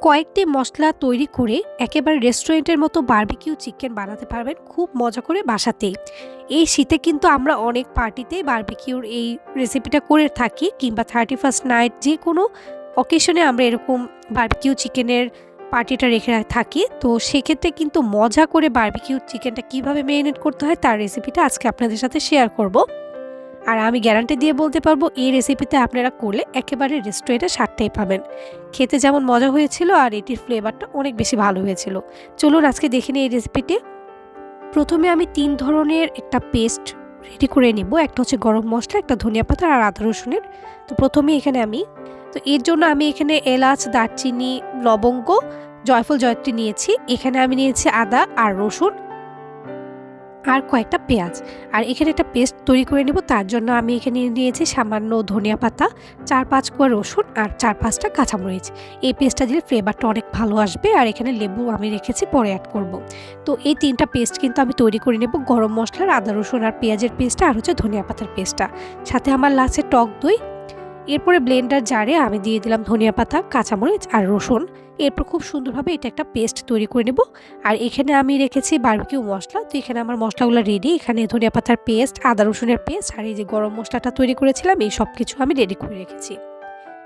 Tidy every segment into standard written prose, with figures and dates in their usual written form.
কয়েকটি মশলা তৈরি করে একেবারে রেস্টুরেন্টের মতো বারবিকিউ চিকেন বানাতে পারবেন খুব মজা করে বাসাতেই। এই শীতে কিন্তু আমরা অনেক পার্টিতে বারবিকিউর এই রেসিপিটা করে থাকি, কিংবা 31st নাইট যে কোনো অকেশনে আমরা এরকম বারবিকিউ চিকেনের পার্টিটা রেখে থাকি। তো সেক্ষেত্রে কিন্তু মজা করে বারবিকিউ চিকেনটা কিভাবে মেরিনেট করতে হয় তার রেসিপিটা আজকে আপনাদের সাথে শেয়ার করব। আর আমি গ্যারান্টি দিয়ে বলতে পারবো এই রেসিপিতে আপনারা করলে একেবারে রেস্টুরেন্টের স্বাদটাই পাবেন। খেতে যেমন মজা হয়েছিল আর এটির ফ্লেভারটা অনেক বেশি ভালো হয়েছিল। চলুন আজকে দেখে নিই এই রেসিপিটি। প্রথমে আমি 3 ধরনের একটা পেস্ট রেডি করে নেব। একটা হচ্ছে গরম মশলা, একটা ধনিয়া পাতা আর আদা রসুনের। তো প্রথমে এখানে এর জন্য আমি এখানে এলাচ, দারচিনি, লবঙ্গ, জয়ফল, জয়ত্রী নিয়েছি। এখানে আমি নিয়েছি আদা আর রসুন আর কয়েকটা পেঁয়াজ। আর এখানে একটা পেস্ট তৈরি করে নেব। তার জন্য আমি এখানে নিয়েছি সামান্য ধনিয়া পাতা, 4-5 কোয়া রসুন আর 4-5টা কাঁচামরিচ। এই পেস্টটা দিলে ফ্লেভারটা অনেক ভালো আসবে। আর এখানে লেবু আমি রেখেছি, পরে অ্যাড করব। তো এই 3টা পেস্ট কিন্তু আমি তৈরি করে নেব। গরম মশলার, আদা রসুন আর পেঁয়াজের পেস্টটা, আর হচ্ছে ধনিয়া পাতার পেস্টটা, সাথে আমার লাগছে টক দই। এরপরে ব্লেন্ডার জারে আমি দিয়ে দিলাম ধনিয়া পাতা, কাঁচামরিচ আর রসুন। এরপর খুব সুন্দরভাবে এটা একটা পেস্ট তৈরি করে নেব। আর এখানে আমি রেখেছি বারবিকিউ মশলা। তো এখানে আমার মশলাগুলো রেডি। এখানে ধনিয়া পাতার পেস্ট, আদা রসুনের পেস্ট আর এই যে গরম মশলাটা তৈরি করেছিলাম, এই সব কিছু আমি রেডি করে রেখেছি।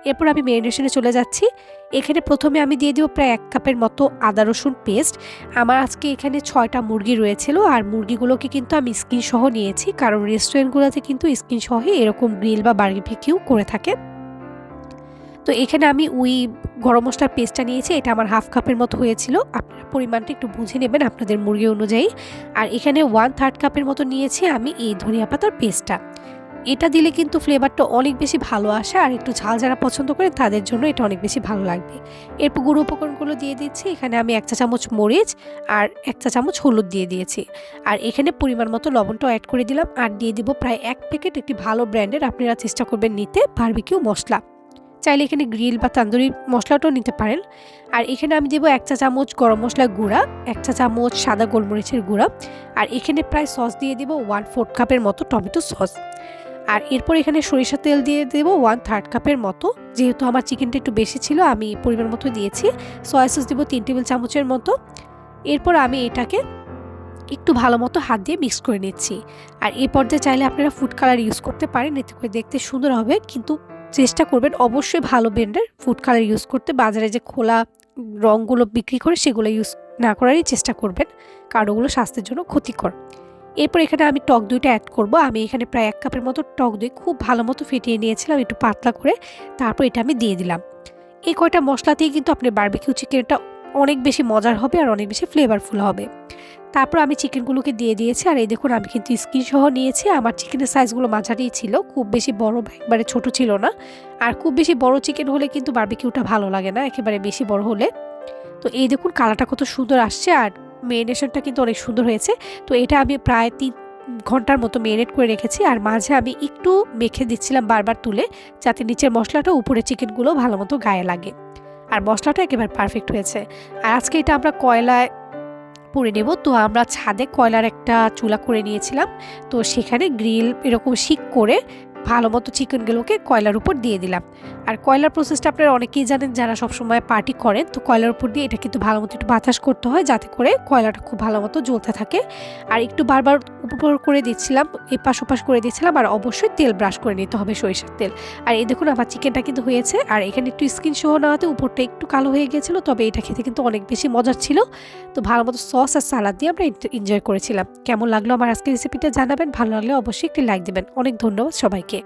এরপর আমি মেরিনেশনে চলে যাচ্ছি। এখানে প্রথমে আমি দিয়ে দিব প্রায় 1 কাপের মতো আদা রসুন পেস্ট। আমার আজকে এখানে 6টা মুরগি রয়েছিল, আর মুরগিগুলোকে কিন্তু আমি স্কিন সহ নিয়েছি, কারণ রেস্টুরেন্টগুলোতে কিন্তু স্কিন সহ এরকম গ্রিল বা বারবিকিউ করে থাকে। তো এখানে আমি ওই গরম মশলার পেস্টটা নিয়েছি। এটা আমার 1/2 কাপের মতো হয়েছিল। আপনারা পরিমাণটা একটু বুঝে নেবেন আপনাদের মুরগি অনুযায়ী। আর এখানে 1/3 কাপের মতো নিয়েছি আমি এই ধনিয়া পাতার পেস্টটা। এটা দিলে কিন্তু ফ্লেভারটা অনেক বেশি ভালো আসে, আর একটু ঝাল যারা পছন্দ করেন তাদের জন্য এটা অনেক বেশি ভালো লাগবে। এরপর গুঁড়ো উপকরণগুলো দিয়ে দিচ্ছি। এখানে আমি 1 চা চামচ মরিচ আর 1 চা চামচ হলুদ দিয়ে দিয়েছি। আর এখানে পরিমাণ মতো লবণটাও অ্যাড করে দিলাম। আর দিয়ে দিব প্রায় 1 প্যাকেট একটি ভালো ব্র্যান্ডের, আপনারা চেষ্টা করবেন নিতে, বারবিকিউ মশলা। চাইলে এখানে গ্রিল বা তান্দুরি মশলাটাও নিতে পারেন। আর এখানে আমি দেবো 1 চা চামচ গরম মশলার গুঁড়া, 1 চা চামচ সাদা গোলমরিচের গুঁড়া। আর এখানে প্রায় সস দিয়ে দেবো 1/4 কাপের মতো টমেটো সস। আর এরপর এখানে সরিষার তেল দিয়ে দেবো 1/3 কাপের মতো। যেহেতু আমার চিকেনটা একটু বেশি ছিল, আমি পরিমাণ মতো দিয়েছি। সয়া সস দেবো 3 টেবিল চামচের মতো। এরপর আমি এটাকে একটু ভালো মতো হাত দিয়ে মিক্স করে নিচ্ছি। আর এই পর্যায়ে চাইলে আপনারা ফুড কালার ইউজ করতে পারেন, এতে করে দেখতে সুন্দর হবে। কিন্তু চেষ্টা করবেন অবশ্যই ভালো ব্র্যান্ডের ফুড কালার ইউজ করতে। বাজারে যে খোলা রঙগুলো বিক্রি করে সেগুলো ইউজ না করারই চেষ্টা করবেন, কারণ ওগুলো স্বাস্থ্যের জন্য ক্ষতিকর। এরপর এখানে আমি টক দইটা অ্যাড করব। আমি এখানে প্রায় 1 কাপের মতো টক দই খুব ভালো মতো ফেটিয়ে নিয়েছিলাম একটু পাতলা করে। তারপর এটা আমি দিয়ে দিলাম। এই কয়টা মশলাতেই কিন্তু আপনার বারবিকিউ চিকেনটা অনেক বেশি মজার হবে আর অনেক বেশি ফ্লেভারফুল হবে। তারপর আমি চিকেনগুলোকে দিয়ে দিয়েছি। আর এই দেখুন, আমি কিন্তু স্কিন সহ নিয়েছি। আমার চিকেনের সাইজগুলো মাঝারিই ছিল, খুব বেশি বড় বা একবারে ছোট ছিল না। আর খুব বেশি বড় চিকেন হলে কিন্তু বারবিকিউটা ভালো লাগে না, একেবারে বেশি বড় হলে। তো এই দেখুন কালারটা কত সুন্দর আসছে, আর মেরিনেশনটা কিন্তু অনেক সুন্দর হয়েছে। তো এটা আমি প্রায় 3 ঘন্টার মতো মেরিনেট করে রেখেছি। আর মাঝে আমি একটু মেখে দিচ্ছিলাম বারবার তুলে, যাতে নিচের মশলাটা উপরে চিকেনগুলো ভালো মতো গায়ে লাগে। আর মশলাটা একেবারে পারফেক্ট হয়েছে। আর আজকে এটা আমরা কয়লায় পুড়ে নেব। তো আমরা ছাদে কয়লার একটা চুলা করে নিয়েছিলাম। তো সেখানে গ্রিল এরকম শিক করে ভালো মতো চিকেনগুলোকে কয়লার উপর দিয়ে দিলাম। আর কয়লার প্রসেসটা আপনারা অনেকেই জানেন যারা সবসময় পার্টি করেন। তো কয়লার উপর দিয়ে এটা কিন্তু ভালো মতো একটু বাতাস করতে হয়, যাতে করে কয়লাটা খুব ভালো মতো জ্বলতে থাকে। আর একটু বারবার উপর করে দিচ্ছিলাম, এপাশ ওপাশ করে দিচ্ছিলাম। আর অবশ্যই তেল ব্রাশ করে নিতে হবে, সরিষার তেল। আর এই দেখুন আমার চিকেনটা কিন্তু হয়েছে। আর এখানে একটু স্কিন সহ নেওয়াতে উপরটা একটু কালো হয়ে গিয়েছিলো, তবে এটা খেতে কিন্তু অনেক বেশি মজার ছিল। তো ভালো মতো সস আর সালাদ দিয়ে আমরা এনজয় করেছিলাম। কেমন লাগলো আমার আজকের রেসিপিটা জানাবেন। ভালো লাগলে অবশ্যই একটি লাইক দেবেন। অনেক ধন্যবাদ সবাইকে।